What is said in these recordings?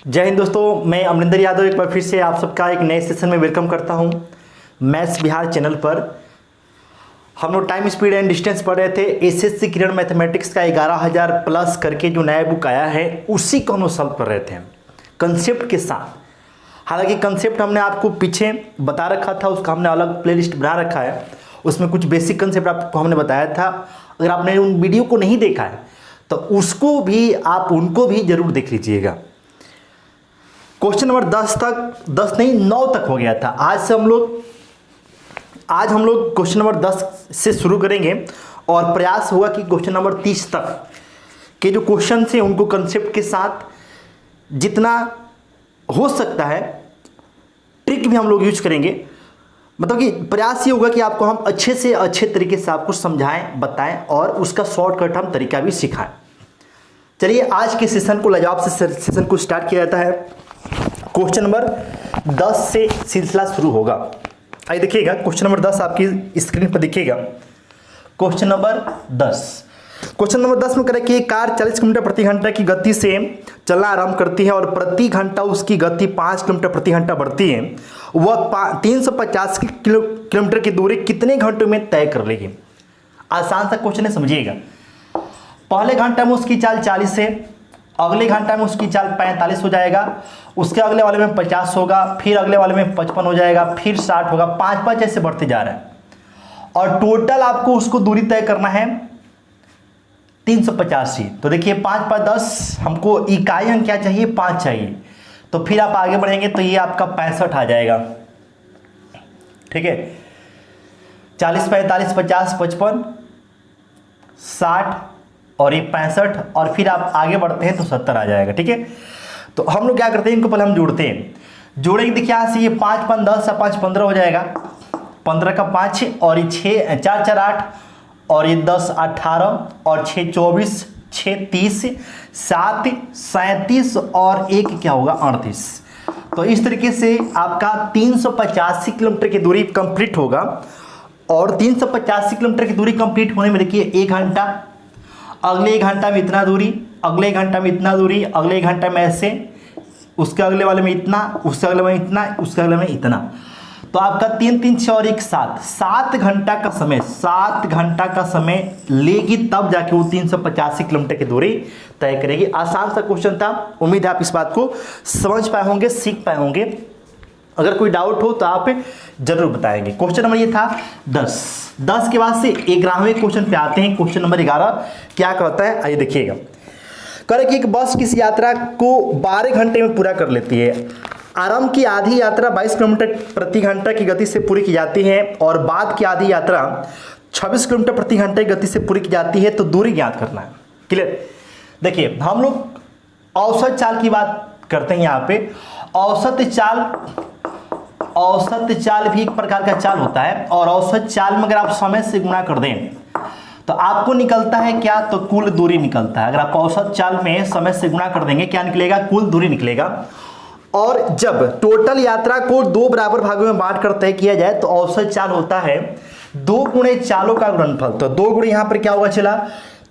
जय हिंद दोस्तों, मैं अमरिंदर यादव एक बार फिर से आप सबका एक नए सेशन में वेलकम करता हूं। मैथ्स बिहार चैनल पर हम लोग टाइम स्पीड एंड डिस्टेंस पढ़ रहे थे। एसएससी किरण मैथमेटिक्स का 11,000 प्लस करके जो नया बुक आया है उसी को हम लोग सॉल्व कर रहे थे कंसेप्ट के साथ। हालांकि कंसेप्ट हमने आपको पीछे बता रखा था, उसका हमने अलग प्लेलिस्ट बना रखा है, उसमें कुछ बेसिक कंसेप्ट आपको हमने बताया था। अगर आपने उन वीडियो को नहीं देखा है तो उसको भी आप उनको भी जरूर देख लीजिएगा। क्वेश्चन नंबर 10 तक 10 नहीं 9 तक हो गया था। आज हम लोग क्वेश्चन नंबर 10 से शुरू करेंगे और प्रयास होगा कि क्वेश्चन नंबर 30 तक के जो क्वेश्चन हैं उनको कंसेप्ट के साथ जितना हो सकता है ट्रिक भी हम लोग यूज करेंगे। मतलब कि प्रयास ये होगा कि आपको हम अच्छे से अच्छे तरीके से आपको समझाएं, बताएं और उसका शॉर्टकट हम तरीका भी सिखाएं। चलिए आज के सेशन को लाजवाब से सेशन को स्टार्ट किया जाता है। क्वेश्चन नंबर 10 से सिलसिला शुरू होगा। आइए देखिएगा, क्वेश्चन नंबर 10 आपकी स्क्रीन पर दिखेगा। क्वेश्चन नंबर 10 में करें कि एक कार 40 किलोमीटर प्रति घंटा की गति से चलना आरंभ करती है और प्रति घंटा उसकी गति 5 किलोमीटर प्रति घंटा बढ़ती है। वह 350 किलोमीटर की दूरी कितने घंटों में तय कर लेगी। आसान सा क्वेश्चन है, समझिएगा। पहले घंटा में उसकी चाल 40 है, अगले घंटा में उसकी चाल 45 हो जाएगा, उसके अगले वाले में 50 होगा, फिर अगले वाले में 55 हो जाएगा, फिर 60 होगा, 5 ऐसे बढ़ते जा रहे हैं और टोटल आपको उसको दूरी तय करना है 385। तो देखिए 5 × 10 हमको इकाई अंक क्या चाहिए, 5 चाहिए। तो फिर आप आगे बढ़ेंगे तो ये आपका 65 आ जाएगा। ठीक है, 40, 45, 50, 55, 60 और ये 65 और फिर आप आगे बढ़ते हैं तो 70 आ जाएगा। ठीक है, तो हम लोग क्या करते हैं, इनको पहले हम जोड़ते हैं। जोड़ेंगे देखिए यहाँ से ये 5 × 10 5 15 हो जाएगा, 15 का 5 और ये 6 4 4 8 और ये 10 18 और 6 24 6 30 7 37 और 1 क्या होगा 38। तो इस तरीके से आपका 385 किलोमीटर की दूरी कंप्लीट होगा और 385 किलोमीटर की दूरी कंप्लीट होने में देखिए 1 घंटा, अगले 1 घंटा में इतना दूरी, अगले 1 घंटा में इतना दूरी, अगले 1 घंटा में ऐसे, उसके अगले वाले में इतना, उसके अगले में इतना, उसके अगले में इतना। तो आपका 3 3 6 और 1 7 घंटा का समय, 7 घंटा का समय लेगी, तब जाके वो 385 किलोमीटर की दूरी तय करेगी। आसान सा क्वेश्चन था, उम्मीद है आप इस बात को समझ पाए होंगे, सीख पाए होंगे। अगर कोई डाउट हो तो आप जरूर बताएंगे। क्वेश्चन नंबर ये था 10 के बाद से 11वें क्वेश्चन पे आते हैं। क्वेश्चन नंबर 11 क्या कहता है, आइए देखिएगा। करें कि एक बस किसी यात्रा को 12 घंटे में पूरा कर लेती है। आरंभ की आधी यात्रा 22 किलोमीटर प्रति घंटा की गति से पूरी की जाती है और बाद की आधी यात्रा 26 किलोमीटर प्रति घंटे की गति से पूरी की जाती है। तो दूरी ज्ञात करना है। क्लियर। देखिए हम लोग औसत चाल की बात करते हैं। यहाँ पे औसत चाल भी एक प्रकार का चाल होता है और औसत चाल में अगर आप समय से गुणा कर दें तो आपको निकलता है क्या, तो कुल दूरी निकलता है। अगर आप औसत चाल में समय से गुणा कर देंगे क्या निकलेगा, कुल दूरी निकलेगा। और जब टोटल यात्रा को 2 बराबर भागों में बांट कर तय किया जाए तो औसत चाल होता है 2 गुणे चालों का गुणनफल। तो 2 गुणे यहाँ पर क्या होगा चला,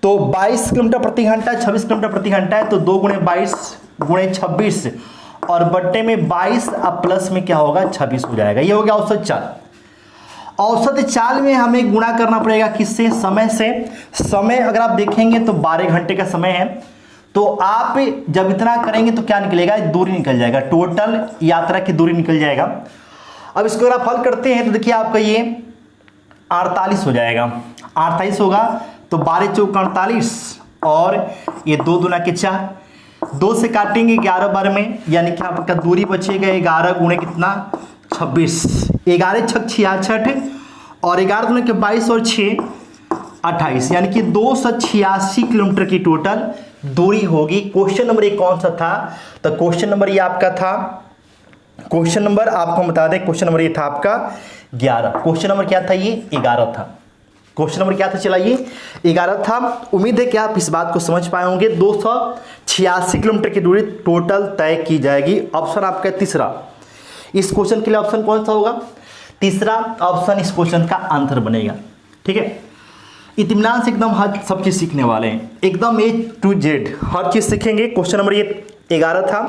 तो 22 किलोमीटर प्रति घंटा 26 किलोमीटर प्रति घंटा है, तो 2 गुणे 22 गुणे 26 और बट्टे में 22 अब प्लस में क्या होगा 26 हो जाएगा। ये हो गया औसत चाल। औसत चाल में हमें गुणा करना पड़ेगा किससे, समय से। समय अगर आप देखेंगे तो 12 घंटे का समय है, तो आप जब इतना करेंगे तो क्या निकलेगा, दूरी निकल जाएगा, टोटल यात्रा की दूरी निकल जाएगा। अब इसको अगर आप हल करते हैं तो देखिए आपका ये 48 हो जाएगा। 48 होगा तो 12 × 4 = 48 और ये 2 दूना के 4, 2 से काटेंगे 11 बार में, यानी कि आपका दूरी बचेगा 11 गुणे कितना 26, 11 × 6 = 66 और 11 दूने के 22 और 6 28, यानी कि 286 किलोमीटर की टोटल दूरी होगी। क्वेश्चन नंबर ये कौन सा था, तो क्वेश्चन नंबर ये आपका था, क्वेश्चन नंबर आपको बता दें, क्वेश्चन नंबर ये था आपका 11। क्वेश्चन नंबर क्या था, ये 11 था। क्वेश्चन नंबर क्या था, चला ये 11 था। उम्मीद है कि आप इस बात को समझ पाए होंगे। 286 किलोमीटर की दूरी टोटल तय की जाएगी। ऑप्शन आपका तीसरा, इस क्वेश्चन के लिए ऑप्शन कौन सा होगा, तीसरा ऑप्शन इस क्वेश्चन का आंसर बनेगा। ठीक है, इत्मीनान से एकदम हर सब चीज सीखने वाले हैं, एकदम A to Z हर चीज सीखेंगे। क्वेश्चन नंबर ये 11 था।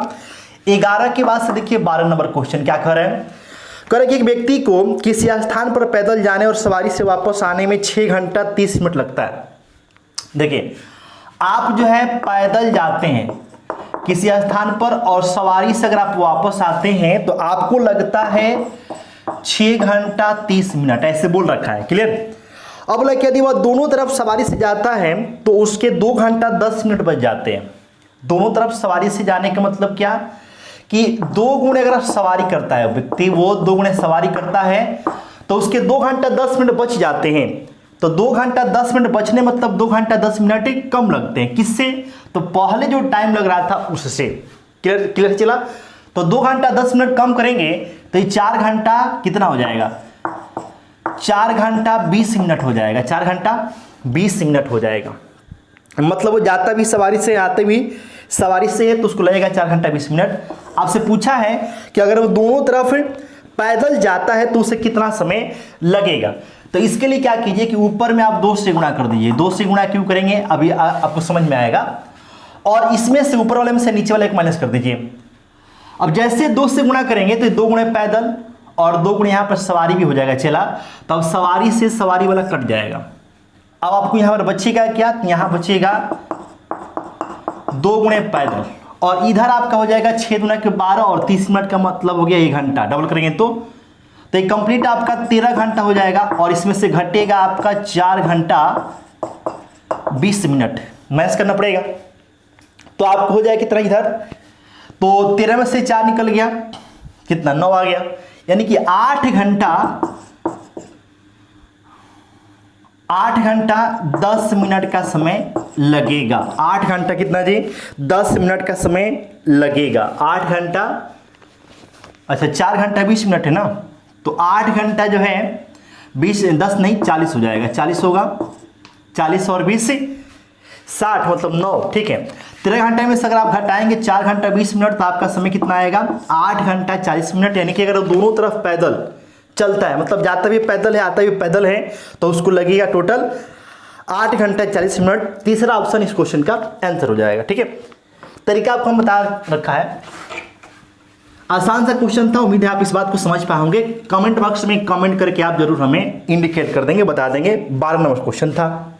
11 के बाद से देखिए 12 नंबर क्वेश्चन क्या कह रहे हैं। कह रहे कि एक व्यक्ति को किसी स्थान पर पैदल जाने और सवारी से वापस आने में 6 घंटा 30 मिनट लगता है। देखिए आप जो है पैदल जाते हैं किसी स्थान पर और सवारी से अगर आप वापस आते हैं तो आपको लगता है 6 घंटा 30 मिनट, ऐसे बोल रखा है। क्लियर। अब लग यदि वह दोनों तरफ सवारी से जाता है तो उसके 2 घंटा 10 मिनट बच जाते हैं। दोनों तरफ सवारी से जाने का मतलब क्या कि 2 गुणे अगर सवारी करता है व्यक्ति, वो 2 गुणे सवारी करता है तो उसके 2 घंटा 10 मिनट बच जाते हैं। तो 2 घंटा 10 मिनट बचने मतलब 2 घंटा 10 मिनट कम लगते हैं। किससे? तो पहले जो टाइम लग रहा था उससे। क्लियर चला। तो 2 घंटा 10 मिनट कम करेंगे तो ये 4 घंटा कितना हो जाएगा? 4 घंटा 20 मिनट हो जाएगा। 4 घंटा 20 मिनट हो जाएगा। मतलब वो जाता भी सवारी से, आते भी सवारी से है तो उसको लगेगा 4 घंटा 20 मिनट। आपसे पूछा है कि अगर वो दोनों तरफ पैदल जाता है तो उसे कितना समय लगेगा। तो इसके लिए क्या कीजिए कि ऊपर में आप 2 से गुणा कर दीजिए। 2 से गुणा क्यों करेंगे अभी आपको समझ में आएगा। और इसमें से ऊपर वाले में से नीचे वाले एक माइनस कर दीजिए। अब जैसे 2 से गुणा करेंगे तो 2 गुणे पैदल और 2 गुणे यहाँ पर सवारी भी हो जाएगा। चला तो अब सवारी से सवारी वाला कट जाएगा। अब आपको यहाँ पर बचेगा क्या? यहाँ बचेगा 2 गुणे पैदल और इधर आपका हो जाएगा 6 दूना के 12 और 30 मिनट का मतलब हो गया 1 घंटा। डबल करेंगे तो ये कंप्लीट आपका 13 घंटा हो जाएगा और इसमें से घटेगा आपका 4 घंटा 20 मिनट। मैच करना पड़ेगा तो आपको हो जाएगा कितना इधर? तो 13 में से 4 निकल गया, कितना? 9 आ गया। यानी कि 8 घंटा 10 मिनट का समय लगेगा। 8 घंटा कितना जी? 10 मिनट का समय लगेगा। 8 घंटा, अच्छा 4 घंटा 20 मिनट है ना, तो 8 घंटा जो है 10 नहीं 40 हो जाएगा। 40 होगा, 40 और 20 60 मतलब 9। ठीक है। 13 घंटे में से अगर आप घटाएंगे 4 घंटा 20 मिनट तो आपका समय कितना आएगा? 8 घंटा 40 मिनट। यानी कि अगर दोनों तरफ पैदल चलता है, मतलब जाता भी पैदल है आता भी पैदल है, तो उसको लगेगा टोटल 8 घंटा 40 मिनट। तीसरा ऑप्शन इस क्वेश्चन का आंसर हो जाएगा। ठीक है। तरीका आपको हम बता रखा है। आसान सा क्वेश्चन था, उम्मीद है आप इस बात को समझ पाए होंगे। कमेंट बॉक्स में कमेंट करके आप जरूर हमें इंडिकेट कर देंगे, बता देंगे। 12 नंबर क्वेश्चन था।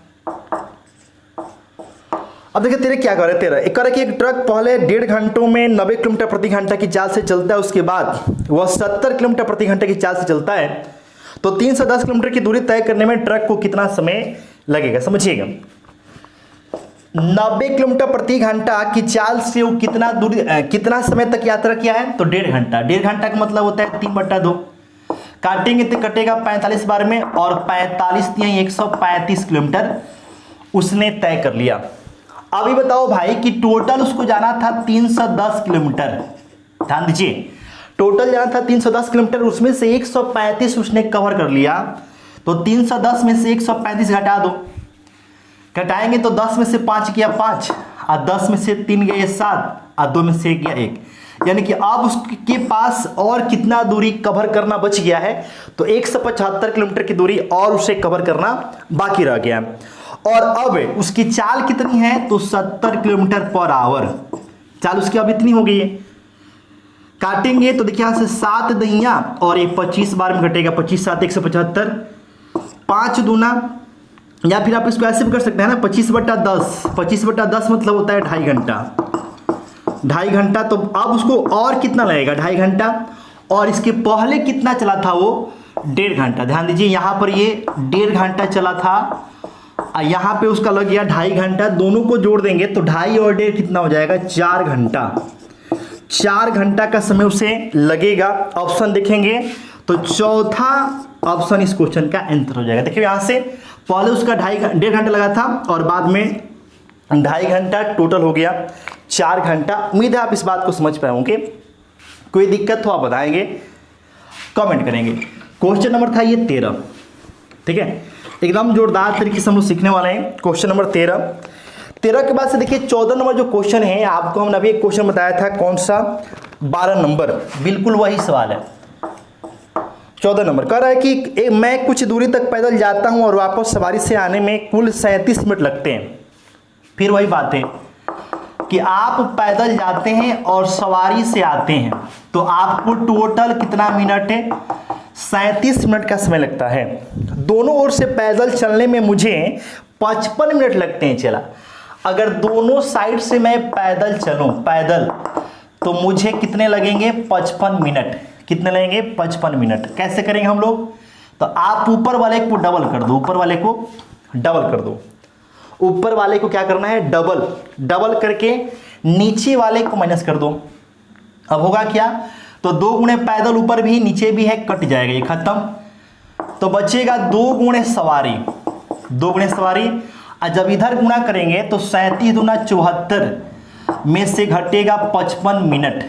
अब देखिए तेरे क्या कर रहे तेरा एक कि एक ट्रक पहले 1.5 घंटों में 90 किलोमीटर प्रति घंटा की चाल से चलता है, उसके बाद वह 70 किलोमीटर प्रति घंटे की चाल से चलता है, तो 310 किलोमीटर की दूरी तय करने में ट्रक को कितना समय लगेगा? समझिएगा, 90 किलोमीटर प्रति घंटा की चाल से वो कितना समय तक यात्रा किया है? तो 1.5 घंटा। 1.5 घंटा का मतलब होता है 3/2। काटेंगे तो कटेगा 45 बार में और 45 135 किलोमीटर उसने तय कर लिया। अभी बताओ भाई कि टोटल उसको जाना था 310 किलोमीटर। ध्यान दीजिए, टोटल जाना था 310 किलोमीटर, उसमें से 135 उसने कवर कर लिया। तो 310 में से 135 घटा दो। घटाएंगे तो 10 में से 5 गया 5 और 10 में से 3 गया 7 और 2 में से 1 गया 1। यानी कि अब उसके पास और कितना दूरी कवर करना बच गया है? तो 175 किलोमीटर की दूरी और उसे कवर करना बाकी रह गया। और अब उसकी चाल कितनी है? तो 70 किलोमीटर पर आवर। चाल उसकी अब इतनी हो गई है। काटेंगे तो देखिए यहां से 7 दहिया और ये 25 बार में घटेगा। 25 7 175, 5 दूना, या फिर आप इसको ऐसे भी कर सकते हैं ना, 25/10। 25/10 मतलब होता है 2.5 घंटा। 2.5 घंटा। तो अब उसको और कितना लगेगा? 2.5 घंटा। और इसके पहले कितना चला था? वो 1.5 घंटा। ध्यान दीजिए यहाँ पर ये 1.5 घंटा चला था, यहाँ पे उसका लग गया 2.5 घंटा। दोनों को जोड़ देंगे तो 2.5 और 1.5 कितना हो जाएगा? 4 घंटा। 4 घंटा का समय उसे लगेगा। ऑप्शन देखेंगे तो चौथा ऑप्शन इस क्वेश्चन का आंसर हो जाएगा। देखिए यहाँ से पहले उसका 1.5 घंटा लगा था और बाद में 2.5 घंटा, टोटल हो गया 4 घंटा। उम्मीद है आप इस बात को समझ पाए होंगे। कोई दिक्कत हो आप बताएंगे, कमेंट करेंगे। क्वेश्चन नंबर था ये 13। ठीक है, एकदम जोरदार तरीके से हम लोग सीखने वाले हैं। क्वेश्चन नंबर 13 के बाद से देखिए 14 नंबर जो क्वेश्चन है, आपको हमने अभी एक क्वेश्चन बताया था, कौन सा? 12 नंबर। बिल्कुल वही सवाल है। 14 नंबर कह रहा है कि मैं कुछ दूरी तक पैदल जाता हूं और वापस सवारी से आने में कुल 37 मिनट लगते हैं। फिर वही बात है, कि आप पैदल जाते हैं और सवारी से आते हैं तो आपको टोटल कितना मिनट है, 37 मिनट का समय लगता है। दोनों ओर से पैदल चलने में मुझे 55 मिनट लगते हैं। चला, अगर दोनों साइड से मैं पैदल चलूं पैदल तो मुझे कितने लगेंगे, 55 मिनट। कितने लगेंगे, 55 मिनट। कैसे करेंगे हम लोग, तो आप ऊपर वाले को डबल कर दो, ऊपर वाले को डबल कर दो। ऊपर वाले को क्या करना है, डबल, डबल करके नीचे वाले को माइनस कर दो। अब होगा क्या, तो 2 गुणे पैदल ऊपर भी नीचे भी है, कट जाएगा ये, खत्म। तो बचेगा 2 गुणे सवारी, 2 गुणे सवारी। और जब इधर गुणा करेंगे तो 37 दूना 74 में से घटेगा 55 मिनट।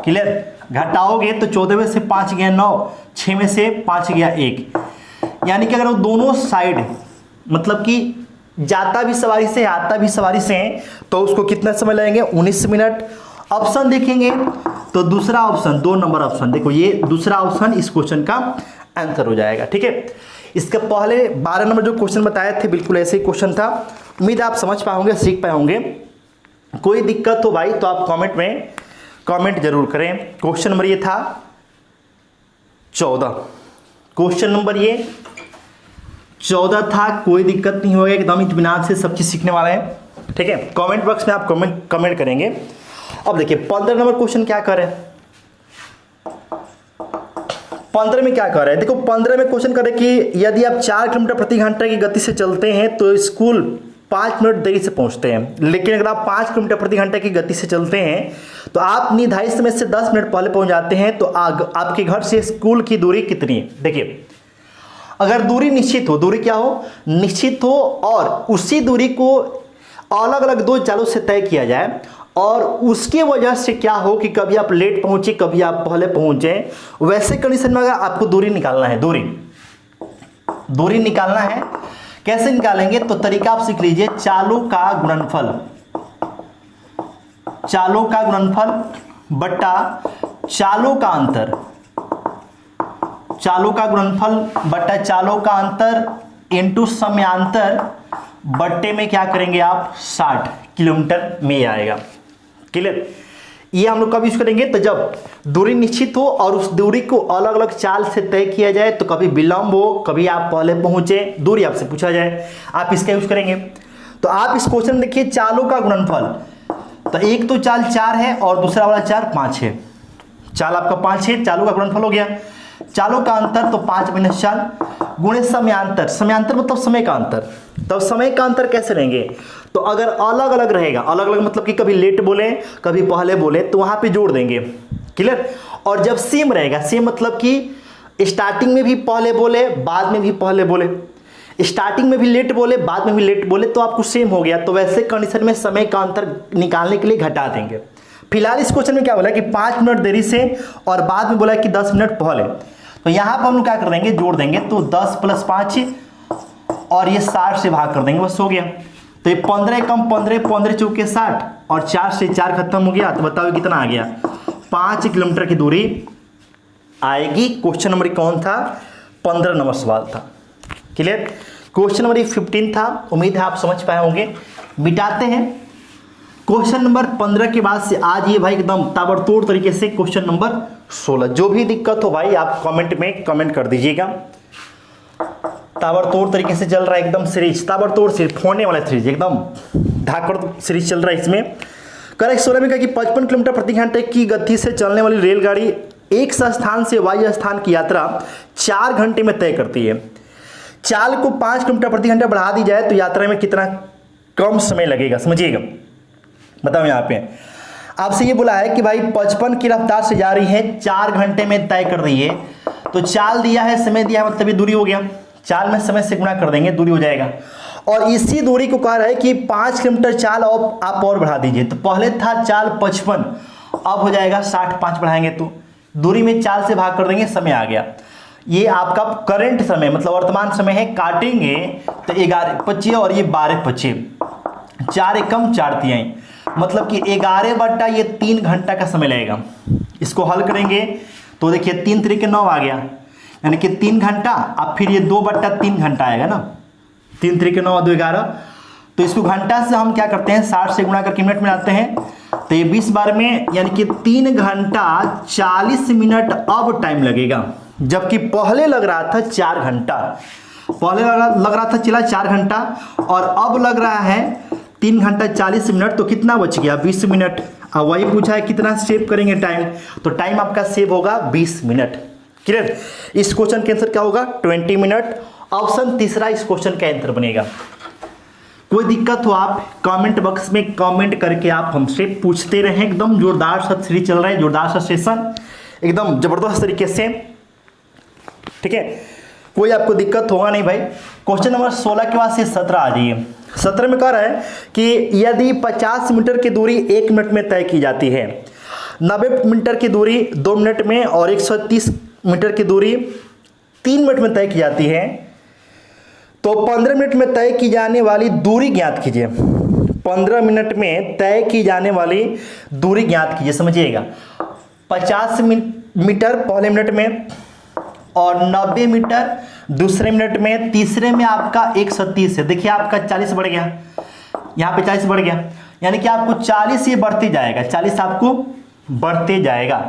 क्लियर, घटाओगे तो 14 में से 5 गया 9, 6 में से 5 गया 1, यानी कि अगर वो दोनों साइड मतलब कि जाता भी सवारी से आता भी सवारी से तो उसको कितना समय लगेंगे, 19 मिनट। ऑप्शन देखेंगे तो दूसरा ऑप्शन, 2 नंबर ऑप्शन, देखो ये दूसरा ऑप्शन इस क्वेश्चन का आंसर हो जाएगा। ठीक है, इसके पहले 12 नंबर जो क्वेश्चन बताए थे बिल्कुल ऐसे ही क्वेश्चन था। उम्मीद आप समझ पाओगे, सीख पाओगे। कोई दिक्कत हो भाई तो आप कमेंट में कमेंट जरूर करें। क्वेश्चन नंबर ये था 14, क्वेश्चन नंबर ये 14 था। कोई दिक्कत नहीं होगा, एकदम इत्मीनान से सब चीज सीखने वाले हैं। ठीक है, कमेंट बॉक्स में आप कमेंट करेंगे। अब देखिए 15 नंबर क्वेश्चन क्या कर रहे हैं, 15 में क्या कर रहे हैं, देखो 15 में क्वेश्चन करे कि यदि आप 4 किलोमीटर प्रति घंटा की गति से चलते हैं तो स्कूल 5 मिनट देरी से पहुंचते हैं। लेकिन अगर आप 5 किलोमीटर प्रति घंटा की गति से चलते हैं तो आप निर्धारित समय से 10 मिनट पहले पहुंच जाते हैं, तो आपके घर से स्कूल की दूरी कितनी है। देखिए अगर दूरी निश्चित हो, दूरी क्या हो, निश्चित हो, और उसी दूरी को अलग अलग 2 चालों से तय किया जाए और उसके वजह से क्या हो कि कभी आप लेट पहुंचे कभी आप पहले पहुंचे, वैसे कंडीशन में अगर आपको दूरी निकालना है, दूरी निकालना है, कैसे निकालेंगे, तो तरीका आप सीख लीजिए। चालों का गुणनफल, चालों का गुणनफल बट्टा चालों का अंतर, चालों का गुणनफल बट्टा चालों का अंतर इनटू समयांतर बट्टे में क्या करेंगे आप 60 किलोमीटर में आएगा। क्लियर, ये हम लोग कब यूज करेंगे, तो जब दूरी निश्चित हो और उस दूरी को अलग अलग चाल से तय किया जाए, तो कभी विलंब हो कभी आप पहले पहुंचे, दूरी आपसे पूछा जाए, आप इसका यूज करेंगे। तो आप इस क्वेश्चन देखिए चालों का गुणनफल, तो एक तो चाल 4 है और दूसरा वाला चाल 5 है। चाल आपका 5 है, चालों का गुणनफल हो गया। चालों का अंतर तो 5 - 4 गुणे समयांतर, समयांतर मतलब समय का अंतर। तब समय का अंतर कैसे लेंगे, तो अगर अलग अलग रहेगा, अलग अलग मतलब कि कभी लेट बोले कभी पहले बोले तो वहां पे जोड़ देंगे। क्लियर, और जब सेम रहेगा, सेम मतलब कि स्टार्टिंग में भी पहले बोले बाद में भी पहले बोले, स्टार्टिंग में भी लेट बोले बाद में भी लेट बोले, तो आपको सेम हो गया। तो वैसे कंडीशन में समय का अंतर निकालने के लिए घटा देंगे। फिलहाल इस क्वेश्चन में क्या बोला कि 5 मिनट देरी से और बाद में बोला कि 10 मिनट पहले, तो यहां पर हम लोग क्या कर देंगे, जोड़ देंगे। तो 10 + 5 और ये 60 से भाग कर देंगे, बस हो गया। तो ये 15 कम 15, 15 चौके 60 और 4 से 4 खत्म हो गया। तो बताओ कितना आ गया, 5 किलोमीटर की दूरी आएगी। क्वेश्चन नंबर कौन था, 15 नंबर सवाल था। क्लियर, क्वेश्चन नंबर 15 था। उम्मीद है आप समझ पाए होंगे। मिटाते हैं क्वेश्चन नंबर 15 के बाद से आज ये भाई एकदम ताबड़तोड़ तरीके से क्वेश्चन नंबर 16। जो भी दिक्कत हो भाई आप कमेंट में कमेंट कर दीजिएगा। ताबड़तोड़ तरीके से चल रहा है एकदम सीरीज, ताबड़तोड़ सीरीज, फोड़ने वाला सीरीज, एकदम धाकड़ सीरीज चल रहा है इसमें। करेक्ट 16 में कहा कि 55 किलोमीटर प्रति घंटे की गति से चलने वाली रेलगाड़ी एक स्थान से वाई स्थान की यात्रा 4 घंटे में तय करती है। चाल को 5 किलोमीटर प्रति घंटे बढ़ा दी जाए तो यात्रा में कितना कम समय लगेगा, समझिएगा। बताओ यहाँ पे आपसे ये बोला है कि भाई 55 की रफ्तार से जा रही है, 4 घंटे में तय कर रही है। तो चाल दिया है, समय दिया है, मतलब ये दूरी हो गया। चाल में समय से गुणा कर देंगे, दूरी हो जाएगा। और इसी दूरी को कह रहा है कि 5 किलोमीटर चाल आप और बढ़ा दीजिए। तो पहले था चाल 55, अब हो जाएगा 60, 5 बढ़ाएंगे तो दूरी में चाल से भाग कर देंगे, समय आ गया। ये आपका करंट समय मतलब वर्तमान समय है। काटेंगे तो 11×25 और ये 12×25, 4 एकम 4 तिहाई, मतलब कि 11 ये 3 घंटा का समय लगेगा। इसको हल करेंगे तो देखिए 3 3 9 आ गया, यानी कि 3 घंटा। अब फिर ये 2/3 घंटा आएगा ना, 3 3 9 2 11, तो इसको घंटा से हम क्या करते हैं 60 से गुणा करके मिनट में लाते हैं, तो ये 20 बार में यानी कि 3 घंटा 40 मिनट अब टाइम लगेगा, जबकि पहले लग रहा था 4 घंटा। पहले लग रहा था चला 4 घंटा और अब लग रहा है 3 घंटा 40 मिनट। तो कितना बच गया 20 मिनट। अब वही पूछा है कितना सेव करेंगे टाइम, तो टाइम आपका सेव होगा 20 मिनट। क्लियर। इस क्वेश्चन का आंसर क्या होगा 20 मिनट। ऑप्शन तीसरा इस क्वेश्चन का आंसर बनेगा। कोई दिक्कत हो आप कमेंट बॉक्स में कमेंट करके आप हमसे पूछते रहें। एकदम जोरदार सा सीरीज चल रहा है, जोरदार सा सेशन एकदम जबरदस्त तरीके से, ठीक है, कोई आपको दिक्कत होगा नहीं भाई। क्वेश्चन नंबर 16 के बाद से 17 आ जाइए। 17 में कह रहा है कि यदि 50 मीटर की दूरी 1 मिनट में तय की जाती है, 90 मीटर की दूरी 2 मिनट में और 130 मीटर की दूरी 3 मिनट में तय की जाती है, तो 15 मिनट में तय की जाने वाली दूरी ज्ञात कीजिए। 15 मिनट में तय की जाने वाली दूरी ज्ञात कीजिए। समझिएगा 50 मीटर पहले मिनट में और 90 मीटर दूसरे मिनट में, तीसरे में आपका 130 है। देखिए आपका 40 बढ़ गया, यहाँ पे 40 बढ़ गया, यानी कि आपको 40 ये बढ़ते जाएगा, 40 आपको बढ़ते जाएगा।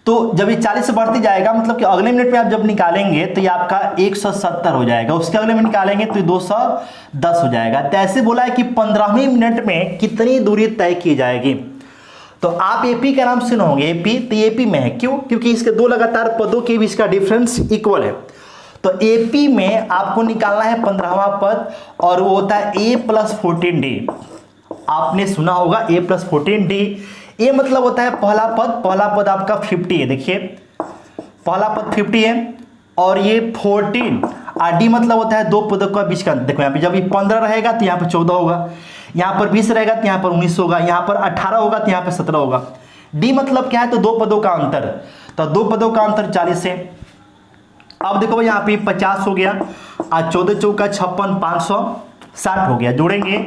तो जब ये 40 से बढ़ते जाएगा मतलब कि अगले मिनट में आप जब निकालेंगे तो ये आपका 170 हो जाएगा, उसके अगले में निकालेंगे तो 210 हो जाएगा। तो ऐसे बोला है कि 15वें मिनट में कितनी दूरी तय की जाएगी। तो आप एपी का नाम सुने होंगे, एपी, तो एपी में है क्यों, क्योंकि इसके 2 लगातार पदों के बीच का डिफरेंस इक्वल है। तो एपी में आपको निकालना है 15वां पद और वो होता है a + 14d। आपने सुना होगा a + 14d। ए मतलब होता है पहला पद आपका 50 है। देखिए पहला पद 50 है और ये 14 और डी मतलब होता है 2 पदों का बीच का। देखो यहाँ पे जब ये 15 रहेगा तो यहाँ पे 14 होगा, यहाँ पर 20 रहेगा तो यहाँ पर 19 होगा, यहाँ पर 18 होगा तो यहाँ पे 17 होगा। डी मतलब क्या है, तो 2 पदों का अंतर, तो 2 पदों का अंतर 40 है। अब देखो यहाँ पे 50 हो गया और 14 चौका 56, 560 हो गया, जोड़ेंगे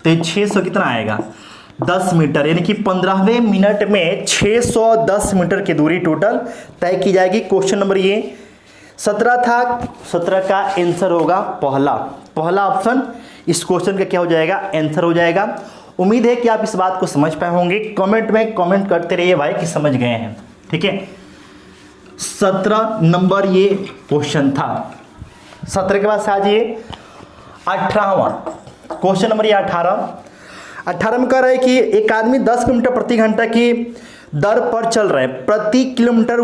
तो 600 कितना आएगा 10 मीटर, यानी कि 15वें मिनट में 610 मीटर की दूरी टोटल तय की जाएगी। क्वेश्चन नंबर ये 17 था, 17 का आंसर होगा पहला ऑप्शन इस क्वेश्चन का क्या हो जाएगा, आंसर हो जाएगा। उम्मीद है कि आप इस बात को समझ पाए होंगे। कमेंट में कमेंट करते रहिए भाई कि समझ गए हैं, ठीक है। 17 नंबर ये क्वेश्चन था। 17 के बाद से आ जाइए 18वां क्वेश्चन नंबर ये 18 में कह रहा है कि एक आदमी 10 किलोमीटर प्रति घंटा की दर पर चल रहे हैं, प्रति किलोमीटर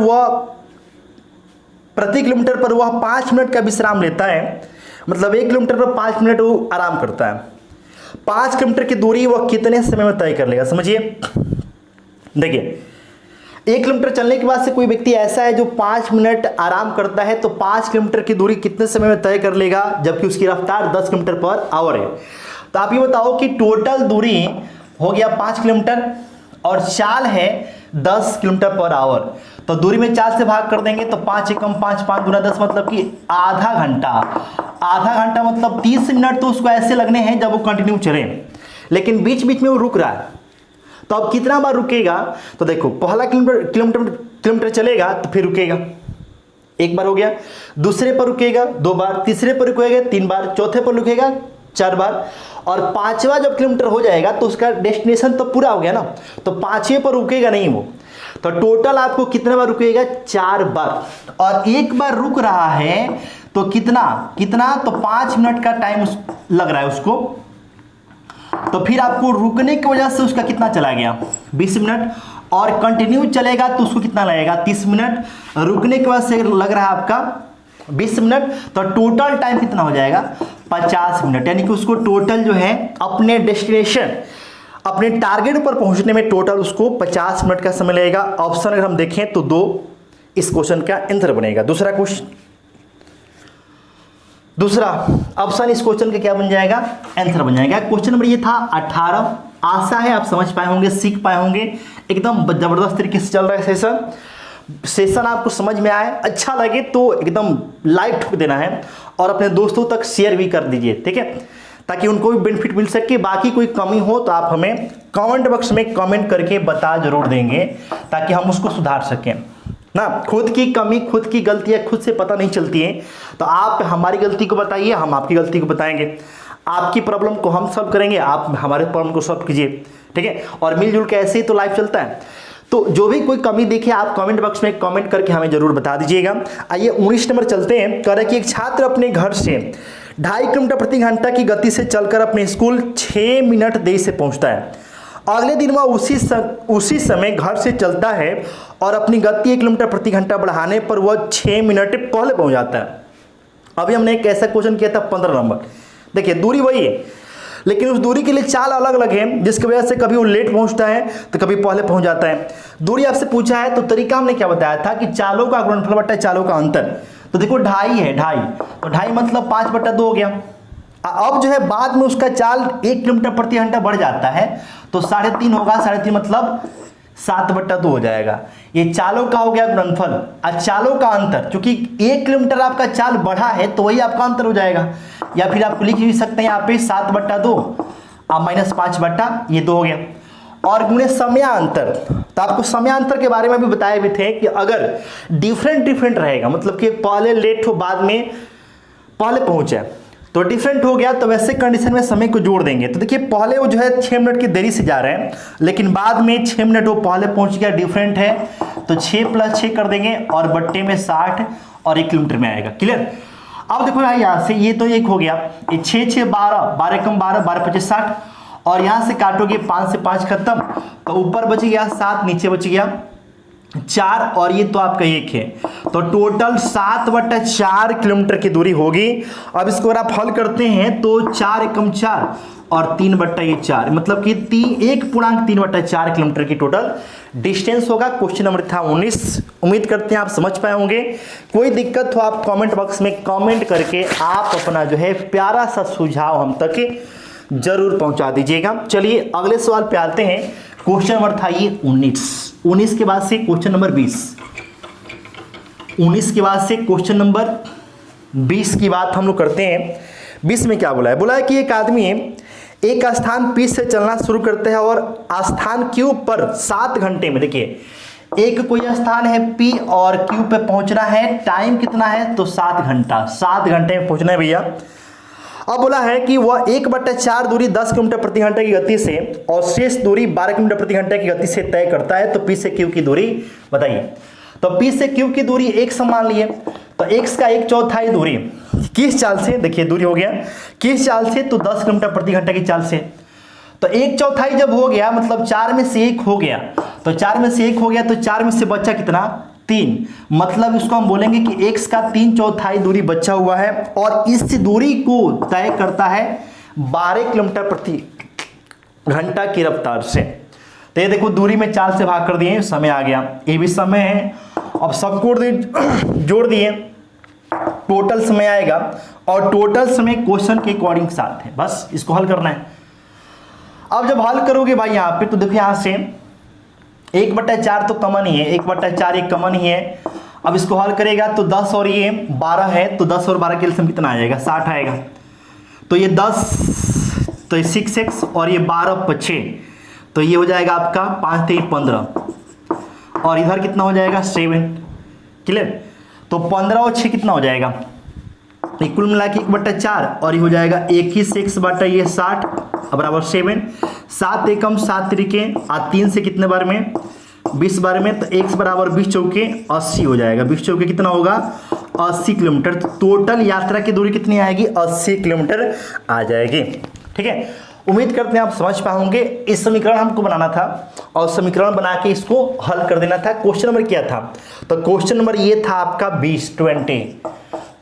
पर वह 5 मिनट का विश्राम लेता है, मतलब 1 किलोमीटर पर 5 मिनट वो आराम करता है। 5 किलोमीटर की दूरी वह कितने समय में तय कर लेगा। समझिए देखिए 1 किलोमीटर चलने के बाद से कोई व्यक्ति ऐसा है जो 5 मिनट आराम करता है, तो 5 किलोमीटर की दूरी कितने समय में तय कर लेगा, जबकि उसकी रफ्तार 10 किलोमीटर पर आवर है। तो आप ये बताओ कि टोटल दूरी हो गया 5 किलोमीटर और चाल है 10 किलोमीटर पर आवर, तो दूरी में 4 से भाग कर देंगे तो 5 एकम 5, 5 गुना 10 मतलब कि आधा घंटा मतलब 30 मिनट तो उसको ऐसे लगने हैं जब वो कंटिन्यू चले, लेकिन बीच बीच में वो रुक रहा है। तो अब कितना बार रुकेगा, तो देखो पहला किलोमीटर चलेगा तो फिर रुकेगा, 1 बार हो गया, दूसरे पर रुकेगा 2 बार, तीसरे पर रुकेगा 3 बार, चौथे पर रुकेगा 4 बार, और 5वां जब किलोमीटर हो जाएगा तो उसका डेस्टिनेशन तो पूरा हो गया ना, तो 5वें पर रुकेगा नहीं वो। तो टोटल आपको कितने बार रुकेगा 4 बार, और 1 बार रुक रहा है तो कितना तो 5 मिनट का टाइम लग रहा है उसको। तो फिर आपको रुकने की वजह से उसका कितना चला गया 20 मिनट, और कंटिन्यू चलेगा तो उसको कितना लगेगा 30 मिनट, रुकने की वजह से लग रहा है आपका 20 मिनट, तो टोटल टाइम कितना हो जाएगा 50 मिनट। यानी कि उसको टोटल जो है अपने डेस्टिनेशन अपने टारगेट पर पहुंचने में टोटल उसको 50 मिनट का समय लगेगा। ऑप्शन अगर हम देखें तो 2 इस क्वेश्चन का आंसर बनेगा। दूसरा ऑप्शन इस क्वेश्चन का क्या बन जाएगा, आंसर बन जाएगा। क्वेश्चन नंबर ये था 18। आशा है आप समझ पाए होंगे, सीख पाए होंगे। एकदम जबरदस्त तरीके से चल रहा है सेशन आपको समझ में आए, अच्छा लगे तो एकदम लाइक ठोक देना है और अपने दोस्तों तक शेयर भी कर दीजिए, ठीक है, ताकि उनको भी बेनिफिट मिल सके। बाकी कोई कमी हो तो आप हमें कमेंट बॉक्स में कमेंट करके बता जरूर देंगे ताकि हम उसको सुधार सकें ना। खुद की कमी, खुद की गलतियां खुद से पता नहीं चलती हैं, तो आप हमारी गलती को बताइए, हम आपकी गलती को बताएंगे। आपकी प्रॉब्लम को हम सॉल्व करेंगे, आप हमारे प्रॉब्लम को सॉल्व कीजिए, ठीक है। और मिलजुल के ऐसे ही तो लाइफ चलता है। तो जो भी कोई कमी देखे आप कमेंट बॉक्स में कमेंट करके हमें जरूर बता दीजिएगा। आइए 19 नंबर चलते हैं। कह रहे कि एक छात्र अपने घर से 2.5 किलोमीटर प्रति घंटा की गति से चलकर अपने स्कूल 6 मिनट देरी से पहुंचता है। अगले दिन वह उसी समय घर से चलता है और अपनी गति 1 किलोमीटर प्रति घंटा बढ़ाने पर वह 6 मिनट पहले पहुंच जाता है। अभी हमने एक ऐसा क्वेश्चन किया था 15 नंबर। देखिए दूरी वही है, लेकिन उस दूरी के लिए चाल अलग अलग है, जिसकी वजह से कभी वो लेट पहुंचता है तो कभी पहले पहुंच जाता है। दूरी आपसे पूछा है तो तरीका हमने क्या बताया था कि चालों का गुणनफल बटा चालों का अंतर। तो देखो 2.5 है, 2.5 तो 2.5 मतलब 5/2 हो गया। अब जो है बाद में उसका चाल 1 किलोमीटर प्रति घंटा बढ़ जाता है तो 3.5 होगा, 3.5 मतलब 7/2 हो जाएगा। ये चालों का हो गया गुणनफल और चालों का अंतर, क्योंकि 1 किलोमीटर आपका चाल बढ़ा है तो वही आपका अंतर हो जाएगा। या फिर आप लिख भी सकते हैं यहाँ पे 7/2 और माइनस 5/2 हो गया। और गुणे समयांतर, तो आपको समयांतर के बारे में भी बताए भी थे कि अगर डिफरेंट रहेगा, मतलब कि पहले लेट हो बाद में पहले पहुंचे तो डिफरेंट हो गया, तो वैसे कंडीशन में समय को जोड़ देंगे। तो देखिए पहले वो जो है 6 मिनट की देरी से जा रहे हैं, लेकिन बाद में 6 मिनट वो पहले पहुंच गया, डिफरेंट है तो 6 + 6 कर देंगे और बट्टे में 60 और 1 किलोमीटर में आएगा। क्लियर। अब देखो भाई यहाँ से ये तो 1 हो गया, ये 6 × 6 12, 12 × 12, 12 × 25 60 और यहाँ से काटोगे 5 से 5 खत्म, तो ऊपर बच गया 7, नीचे बच गया 4 और ये तो आपका 1 है, तो टोटल 7/4 किलोमीटर की दूरी होगी। अब इसको अगर आप हल करते हैं तो 4 × 4 और 3/4 मतलब कि 1.3/4 किलोमीटर की टोटल डिस्टेंस होगा। क्वेश्चन नंबर था 19। उम्मीद करते हैं आप समझ पाए होंगे। कोई दिक्कत हो आप कमेंट बॉक्स में कमेंट करके आप अपना जो है प्यारा सा सुझाव हम तक जरूर पहुंचा दीजिएगा। चलिए अगले सवाल पे आते हैं। क्वेश्चन नंबर था ये 19 के बाद से क्वेश्चन नंबर 20, 19 के बाद से क्वेश्चन नंबर 20 की बात हम लोग करते हैं। 20 में क्या बोला है? बोला है कि एक आदमी एक स्थान P से चलना शुरू करते हैं और स्थान Q पर 7 घंटे में, देखिए एक कोई स्थान है P और Q पे पहुंचना है, टाइम कितना है तो 7 घंटा, 7 घंटे में पहुंचना है भैया। अब बोला है कि वह 1/4 दूरी 10 किलोमीटर प्रति घंटे की गति से और शेष दूरी 12 किलोमीटर प्रति घंटे की गति से तय करता है, तो P से Q की दूरी बताइए। तो P से Q की दूरी x मान लिए, तो x का 1/4 दूरी किस चाल से, देखिए दूरी हो गया किस चाल से, तो 10 किलोमीटर प्रति घंटे की चाल से। तो 1/4 जब हो गया मतलब 4 में से 1 हो गया, तो 4 में से 1 हो गया तो 4 में से बचा कितना 3, मतलब इसको हम बोलेंगे कि x का 3/4 दूरी बचा हुआ है और इस दूरी को तय करता है 12 किलोमीटर प्रति घंटा की रफ्तार से। तो ये देखो दूरी में 4 से भाग कर दिए, समय आ गया, ये भी समय है। अब सबको जोड़ दिए, टोटल समय आएगा और टोटल समय क्वेश्चन के अकॉर्डिंग साथ है, बस इसको हल करना है। अब जब हल करोगे भाई यहाँ पे, तो देखो यहाँ से 1/4 तो कॉमन ही है, 1/4 एक कॉमन ही है। अब इसको हल करेगा तो 10 और ये 12 है, तो 10 और 12 के एलसीएम कितना आ जाएगा 60 आएगा। तो ये 10 तो ये 6x और ये 12 × 6 तो ये हो जाएगा आपका 5 × 3 15 और इधर कितना हो जाएगा 7। क्लियर। तो 15 और 6 कितना हो जाएगा, कुल मिला के 1/4 और ये हो जाएगा 21x बटा ये 60 बराबर 7। 7 एकम 7 तरीके और 3 से कितने बार में 20 बार में, तो x बराबर 20 चौके 80 हो जाएगा। 20 चौके कितना होगा 80 किलोमीटर। तो टोटल यात्रा की दूरी कितनी आएगी 80 किलोमीटर आ जाएगी। ठीक है, उम्मीद करते हैं आप समझ पाओगे। इस समीकरण हमको बनाना था और समीकरण बना के इसको हल कर देना था। क्वेश्चन नंबर क्या था, तो क्वेश्चन नंबर ये था आपका 20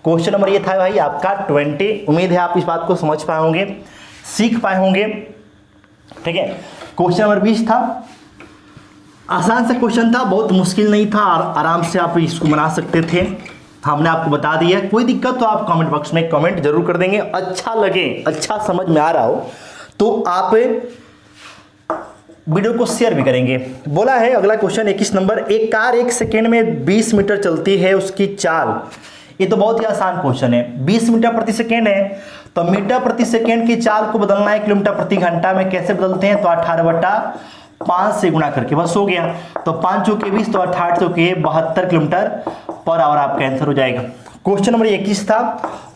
क्वेश्चन नंबर ये था भाई आपका 20। उम्मीद है आप इस बात को समझ पाए होंगे, सीख पाए होंगे। ठीक है, क्वेश्चन नंबर 20 था, आसान सा क्वेश्चन था, बहुत मुश्किल नहीं था और आराम से आप इसको बना सकते थे। हमने आपको बता दिया। कोई दिक्कत तो आप कमेंट बॉक्स में कमेंट जरूर कर देंगे। अच्छा लगे, अच्छा समझ में आ रहा हो तो आप वीडियो को शेयर भी करेंगे। बोला है अगला क्वेश्चन 21 नंबर, एक कार 1 सेकेंड में 20 मीटर चलती है, उसकी चाल। ये तो बहुत ही आसान क्वेश्चन है, 20 मीटर प्रति सेकेंड है, तो मीटर प्रति सेकेंड की चाल को बदलना है किलोमीटर प्रति घंटा में। कैसे बदलते हैं, तो 18/5 से गुणा करके, बस हो गया। तो 5 चौके 20 तो 8 चौके 72 किलोमीटर पर आवर आपका आंसर हो जाएगा। क्वेश्चन नंबर 21 था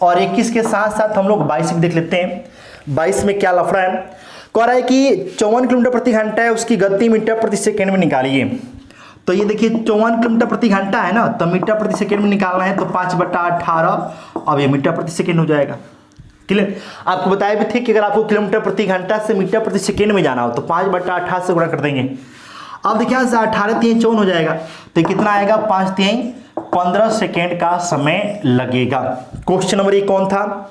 और 21 के साथ साथ हम लोग 22 देख लेते हैं। 22 में क्या लफड़ा है, कह रहा है कि 54 किलोमीटर प्रति घंटा है, उसकी गति मीटर प्रति सेकेंड में निकालिए। तो ये देखिए 54 किलोमीटर प्रति घंटा है ना, तो मीटर प्रति सेकेंड में निकालना है तो 5/18, अब ये मीटर प्रति सेकेंड हो जाएगा। क्लियर। आपको बताया भी थे कि अगर आपको किलोमीटर प्रति घंटा से मीटर प्रति सेकेंड में जाना हो तो 5/18 से गुणा कर देंगे। अब देखिए 18 3 54 हो जाएगा, तो कितना आएगा, 5 3 15 सेकेंड का समय लगेगा। क्वेश्चन नंबर 1 कौन था,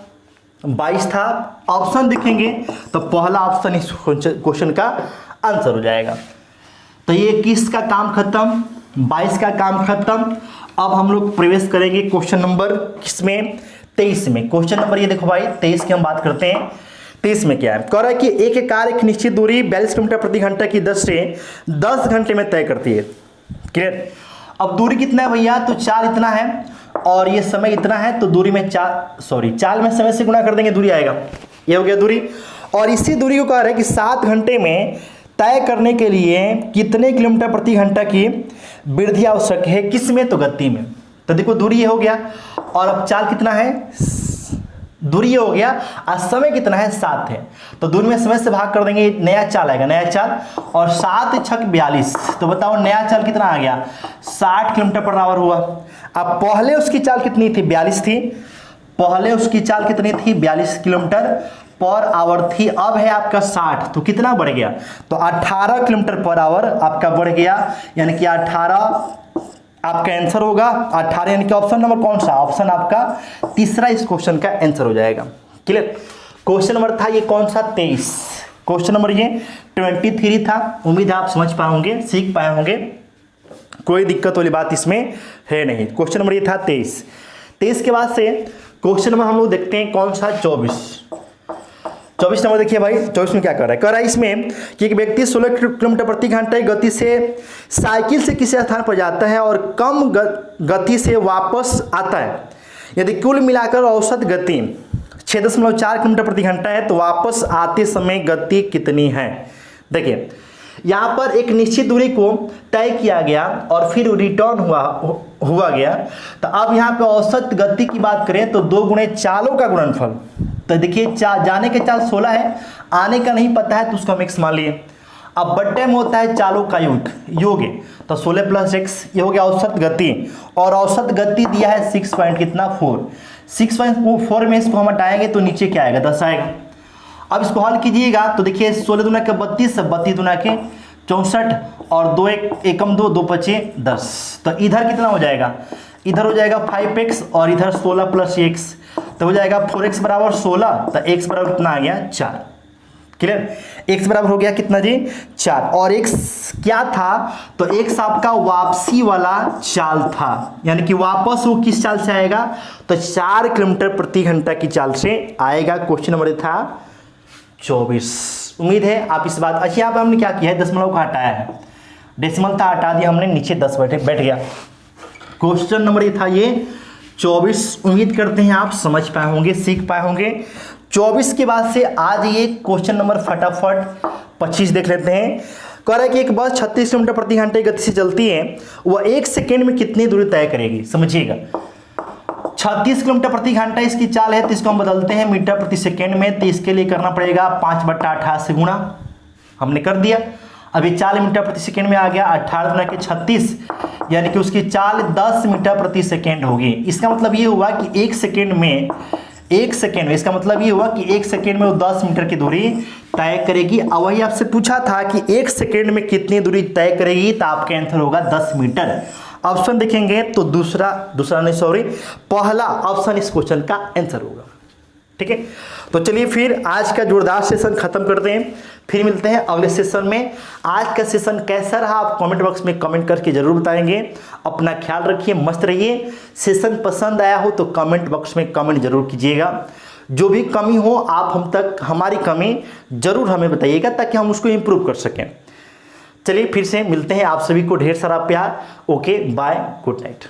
22 था। ऑप्शन देखेंगे तो पहला ऑप्शन इस क्वेश्चन का आंसर हो जाएगा। तो ये 21 का काम खत्म, 22 का काम खत्म। अब हम लोग प्रवेश करेंगे क्वेश्चन नंबर किसमें, 23 में। क्वेश्चन नंबर ये देखो भाई 23 की हम बात करते हैं। 23 में क्या है, कह रहा है कि एक कार एक निश्चित दूरी 42 किलोमीटर प्रति घंटा की 10 से 10 घंटे में तय करती है। क्लियर। अब दूरी कितना है भैया, तो चाल इतना है और ये समय इतना है, तो दूरी में चाल में समय से गुणा कर देंगे, दूरी आएगा। ये हो गया दूरी। और इसी दूरी को कह रहा है कि 7 घंटे में तय करने के लिए कितने किलोमीटर प्रति घंटा की वृद्धि आवश्यक है, किसमें, तो गति में। तो देखो दूरी ये हो गया और अब चाल कितना है, दूरी ये हो गया और समय कितना है, 7 है। तो दूरी में समय से भाग कर देंगे, नया चाल आएगा, नया चाल। और 7 छक 42, तो बताओ नया चाल कितना आ गया, 60 किलोमीटर पर आवर हुआ। अब पहले उसकी चाल कितनी थी, 42 थी। पहले उसकी चाल कितनी थी, 42 किलोमीटर पर आवर थी। अब है आपका 60, तो कितना बढ़ गया, तो 18 किलोमीटर पर आवर आपका बढ़ गया, यानी कि 18 आपका आंसर होगा। 18 यानी कि ऑप्शन नंबर कौन सा, ऑप्शन आपका तीसरा इस क्वेश्चन का आंसर हो जाएगा। क्लियर। क्वेश्चन नंबर था ये कौन सा, 23। क्वेश्चन नंबर ये 23 था। उम्मीद है आप समझ पाए होंगे, सीख पाए होंगे, कोई दिक्कत वाली बात इसमें है नहीं। क्वेश्चन नंबर ये था 23। 23 के बाद से क्वेश्चन नंबर हम लोग देखते हैं कौन सा, 24 नंबर। देखिए भाई 24 में क्या कर रहा है, कह रहा है इसमें कि एक व्यक्ति 16 किलोमीटर प्रति घंटा की गति से साइकिल से किसी स्थान पर जाता है और कम गति से वापस आता है। यदि कुल मिलाकर औसत गति 6.4 किलोमीटर प्रति घंटा है तो वापस आते समय गति कितनी है। देखिए यहाँ पर एक निश्चित दूरी को तय किया गया और फिर रिटर्न हुआ गया। तो अब यहाँ पे औसत गति की बात करें तो 2 गुणे चालों का गुणनफल। तो देखिए जाने के चाल 16 है, आने का नहीं पता है तो उसको हम x मान लिए। अब बट्टे में होता है चालों का योग है, तो 16 + x ये हो गया औसत गति। और औसत गति दिया है 6.4 में इसको हम हटाएंगे तो नीचे क्या आएगा, 10 आएगा। अब इसको हल कीजिएगा तो देखिए 16 दूना के 32, 32 दूना के 64 और 2 एकम 2, 2 पचे 10। तो इधर कितना हो जाएगा, इधर हो जाएगा 5x और इधर 16 + x, तो हो जाएगा 4x बराबर 16, तो x बराबर कितना आ गया, 4। क्लियर। x बराबर हो गया कितना जी, 4। और x क्या था, तो x आपका वापसी वाला चाल था, यानी कि वापस वो किस चाल से आएगा, तो 4 किलोमीटर प्रति घंटा की चाल से आएगा। क्वेश्चन नंबर था 24। उम्मीद है आप इस बात, अच्छा यहाँ पे हमने क्या किया है, दशमलव का हटाया है, डेसिमल था हटा दिया हमने, नीचे 10 बैठ गया। क्वेश्चन नंबर ये था ये 24। उम्मीद करते हैं आप समझ पाए होंगे, सीख पाए होंगे। 24 के बाद से आज ये क्वेश्चन नंबर फटाफट 25 देख लेते हैं। कह रहा है कि एक बस 36 किलोमीटर प्रति घंटे की गति से चलती है, वह 1 सेकेंड में कितनी दूरी तय करेगी। समझिएगा 36 किलोमीटर प्रति घंटा इसकी चाल है, तो इसको हम बदलते हैं मीटर प्रति सेकेंड में। तो इसके लिए करना पड़ेगा 5/18 से गुणा, हमने कर दिया। अभी 4 मीटर प्रति सेकेंड में आ गया, 18 गुना के 36, यानी कि उसकी चाल 10 मीटर प्रति सेकेंड होगी। इसका मतलब ये हुआ कि 1 सेकेंड में इसका मतलब ये हुआ कि 1 सेकेंड में वो 10 मीटर की दूरी तय करेगी। अब वही आपसे पूछा था कि 1 सेकेंड में कितनी दूरी तय करेगी, तो आपका आंसर होगा 10 मीटर। ऑप्शन देखेंगे तो पहला ऑप्शन इस क्वेश्चन का आंसर होगा। ठीक है, तो चलिए फिर आज का जोरदार सेशन खत्म करते हैं, फिर मिलते हैं अगले सेशन में। आज का सेशन कैसा रहा आप कमेंट बॉक्स में कमेंट करके जरूर बताएंगे। अपना ख्याल रखिए, मस्त रहिए। सेशन पसंद आया हो तो कमेंट बॉक्स में कमेंट जरूर कीजिएगा। जो भी कमी हो आप हम तक हमारी कमी जरूर हमें बताइएगा ताकि हम उसको इम्प्रूव कर सकें। चलिए फिर से मिलते हैं, आप सभी को ढेर सारा प्यार। Okay bye, good night.